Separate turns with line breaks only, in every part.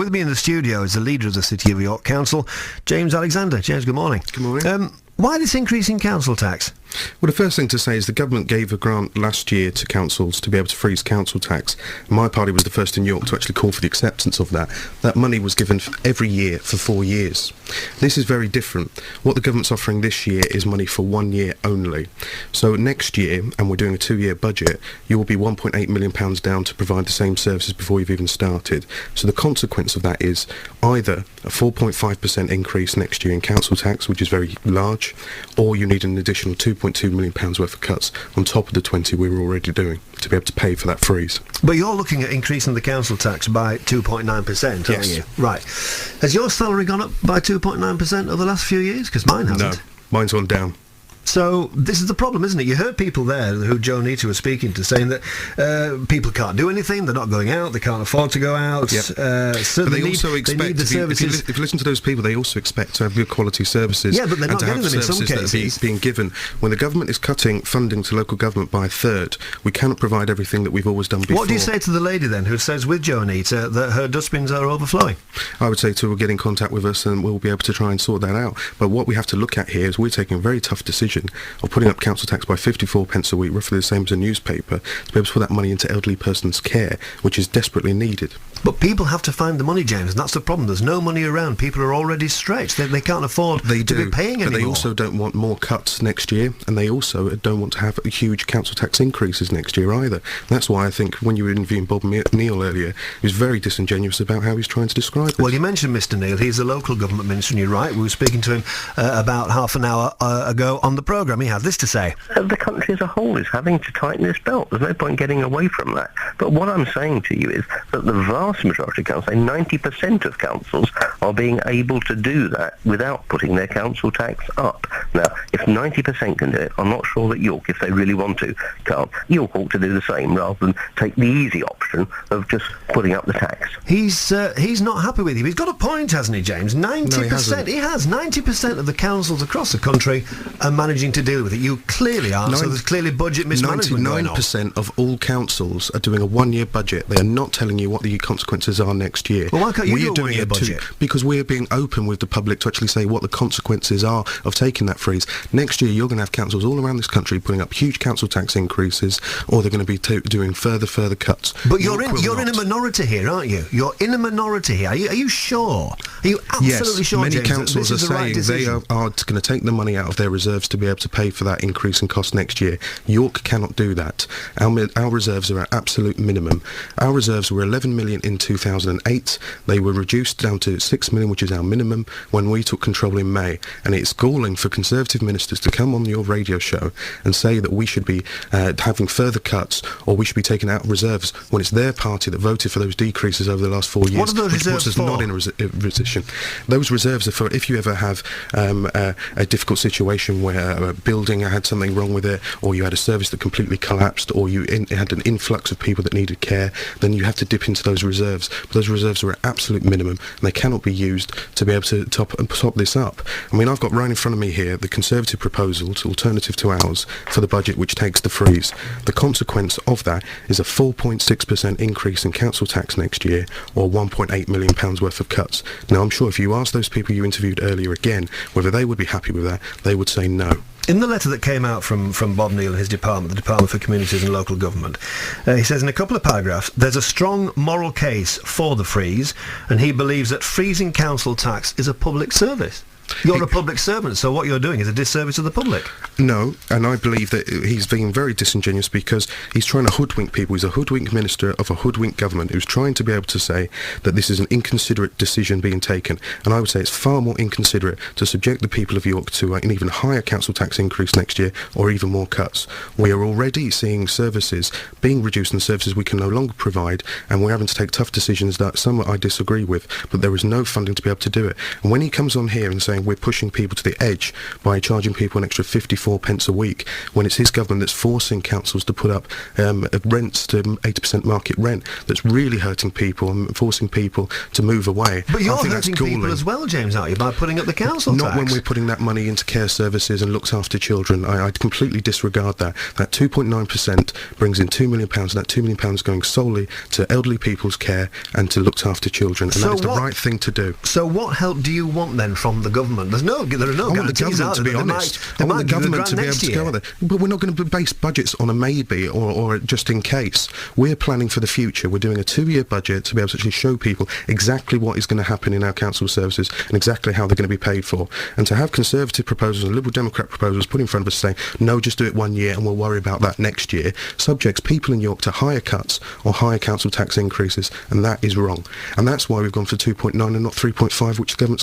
with me in the studio is the leader of the City of York Council, James Alexander. James, good morning.
Good morning.
Why this increase in council tax?
Well, the first thing to say is the government gave a grant last year to councils to be able to freeze council tax. My party was the first in York to actually call for the acceptance of that. That money was given every year for 4 years. This is very different. What the government's offering this year is money for 1 year only. So next year, and we're doing a 2-year budget, you will be £1.8 million down to provide the same services before you've even started. So the consequence of that is either a 4.5% increase next year in council tax, which is very large, or you need an additional £2.2 million worth of cuts on top of the 20 we were already doing to be able to pay for that freeze.
But you're looking at increasing the council tax by 2.9%, aren't you? Right. Has your salary gone up by 2.9% over the last few years? Because mine hasn't.
No, mine's gone down.
So this is the problem, isn't it? You heard people there who Joe Nita was speaking to saying that people can't do anything, they're not going out, they can't afford to go out.
Yep.
So
they also expect, if you listen to those people, they also expect to have good quality services.
Yeah, but they're not getting them in some cases.
That are being given. When the government is cutting funding to local government by a third, we cannot provide everything that we've always done before.
What do you say to the lady then who says with Joe Nita that her dustbins are overflowing?
I would say to her, get in contact with us and we'll be able to try and sort that out. But what we have to look at here is we're taking a very tough decision of putting up council tax by 54 pence a week, roughly the same as a newspaper, to be able to put that money into elderly persons' care, which is desperately needed.
But people have to find the money, James, and that's the problem. There's no money around. People are already stretched. They can't afford to be paying anymore.
But they also don't want more cuts next year, and they also don't want to have huge council tax increases next year either. That's why I think when you were interviewing Bob Neal earlier, he was very disingenuous about how he's trying to describe it.
Well, you mentioned Mr Neal. He's the local government minister, and you're right. We were speaking to him about half an hour ago on the programme. He had this to say.
The country as a whole is having to tighten its belt. There's no point getting away from that. But what I'm saying to you is that the vast majority of councils, 90% of councils, are being able to do that without putting their council tax up. Now, if 90% can do it, I'm not sure that York, if they really want to, can't. York ought to do the same rather than take the easy option of just putting up the tax.
He's not happy with you. He's got a point, hasn't he, James? 90%. No, he has. 90% of the councils across the country are managing to deal with it. You clearly are. So there's clearly budget mismanagement going on.
99% of all councils are doing a 1-year budget. They are not telling you what the consequences are next year.
Well, why can't you do a 1-year budget?
Because we're being open with the public to actually say what the consequences are of taking that freeze. Next year, you're going to have councils all around this country putting up huge council tax increases, or they're going to be doing further cuts.
But you're in a minority here, aren't you? You're in a minority here. Are you sure? Are you absolutely sure,
Many
James,
councils are saying they are going to take the money out of their reserves to be able to pay for that increase in cost next year. York cannot do that. Our reserves are at absolute minimum. Our reserves were 11 million in 2008. They were reduced down to 6 million, which is our minimum, when we took control in May. And it's galling for Conservative ministers to come on your radio show and say that we should be having further cuts, or we should be taking out reserves, when it's their party that voted for those decreases over the last 4 years.
What are those reserves
puts us not in a position. Those reserves are for if you ever have a difficult situation where a building had something wrong with it, or you had a service that completely collapsed, or you had an influx of people that needed care, then you have to dip into those reserves. But those reserves are at absolute minimum, and they cannot be used to be able to top this up. I mean, I've got right in front of me here the Conservative proposal, alternative to ours, for the budget which takes the freeze. The consequence of that is a 4.6% increase in council tax next year, or £1.8 million worth of cuts. Now, I'm sure if you ask those people you interviewed earlier again whether they would be happy with that, they would say no.
In the letter that came out from Bob Neal and his department, the Department for Communities and Local Government, he says in a couple of paragraphs, there's a strong moral case for the freeze, and he believes that freezing council tax is a public service. You're a public servant, so what you're doing is a disservice to the public.
No, and I believe that he's being very disingenuous because he's trying to hoodwink people. He's a hoodwink minister of a hoodwink government who's trying to be able to say that this is an inconsiderate decision being taken. And I would say it's far more inconsiderate to subject the people of York to an even higher council tax increase next year, or even more cuts. We are already seeing services being reduced and services we can no longer provide, and we're having to take tough decisions that some I disagree with, but there is no funding to be able to do it. And when he comes on here and says saying we're pushing people to the edge by charging people an extra 54 pence a week, when it's his government that's forcing councils to put up rents to 80% market rent, that's really hurting people and forcing people to move away.
But you're
I think
hurting
that's galling.
people as well, James, aren't you, by putting up the council
Not
tax?
when we're putting that money into care services and looks after children. I completely disregard that. That 2.9% brings in £2 million, and that £2 million is going solely to elderly people's care and to look after children, and
So
that is the
what-
right thing to do.
So what help do you want then from the government? There are no
I want the
guarantees,
government
are
to
there?
be
They
honest.
they
I want the
give you a
government
grant
to be able
next
to
year.
go there. But we're not going to base budgets on a maybe or just in case. We're planning for the future. We're doing a 2-year budget to be able to actually show people exactly what is going to happen in our council services and exactly how they're going to be paid for. And to have Conservative proposals and Liberal Democrat proposals put in front of us saying, no, just do it 1 year and we'll worry about that next year, subjects people in York to higher cuts or higher council tax increases, and that is wrong. And that's why we've gone for 2.9 and not 3.5, which the government's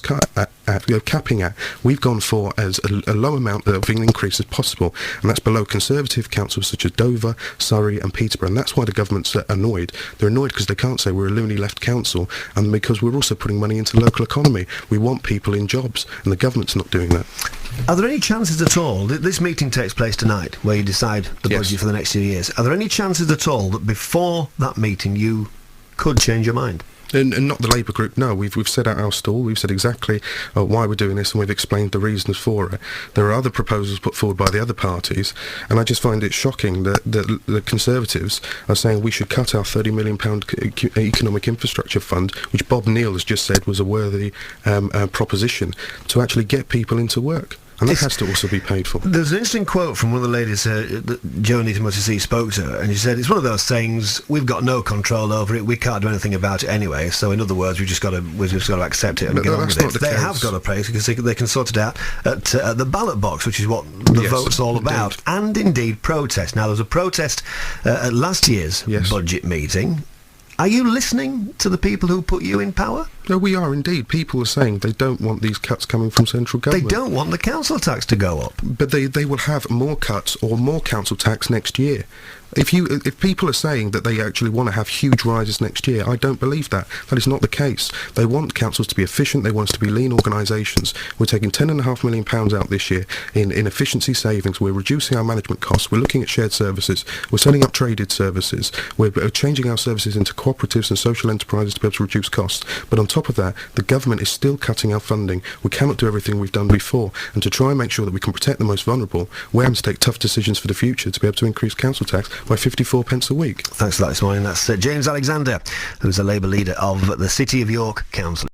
capping at. We've gone for as a low amount of an increase as possible, and that's below Conservative councils such as Dover, Surrey and Peterborough, and that's why the government's annoyed. They're annoyed because they can't say we're a loony left council, and because we're also putting money into the local economy. We want people in jobs, and the government's not doing that.
Are there any chances at all, this meeting takes place tonight, where you decide the
Yes.
budget for the next 2 years, are there any chances at all that before that meeting you could change your mind?
And not the Labour group, no. We've set out our stall, we've said exactly why we're doing this, and we've explained the reasons for it. There are other proposals put forward by the other parties, and I just find it shocking that the Conservatives are saying we should cut our £30 million economic infrastructure fund, which Bob Neal has just said was a worthy proposition, to actually get people into work. And that has to also be paid for.
There's an interesting quote from one of the ladies that Joe Neaton spoke to her, and she said, it's one of those things, we've got no control over it, we can't do anything about it anyway, so in other words, we've just got to accept it and
No,
get on
that's
with
not
it.
the
They
case.
have got a place because they can sort it out at the ballot box, which is what the
Yes,
vote's all about,
indeed.
and indeed protest. Now, there was a protest at last year's
Yes.
budget meeting. Are you listening to the people who put you in power?
No, we are indeed. People are saying they don't want these cuts coming from central
They
government.
don't want the council tax to go up.
But they will have more cuts or more council tax next year. If people are saying that they actually want to have huge rises next year, I don't believe that. That is not the case. They want councils to be efficient. They want us to be lean organisations. We're taking £10.5 million out this year in efficiency savings. We're reducing our management costs. We're looking at shared services. We're setting up traded services. We're changing our services into cooperatives and social enterprises to be able to reduce costs. But on top of that, the government is still cutting our funding. We cannot do everything we've done before. And to try and make sure that we can protect the most vulnerable, we're having to take tough decisions for the future to be able to increase council tax by 54 pence a week.
Thanks for that this morning. That's James Alexander, who's a Labour leader of the City of York Council.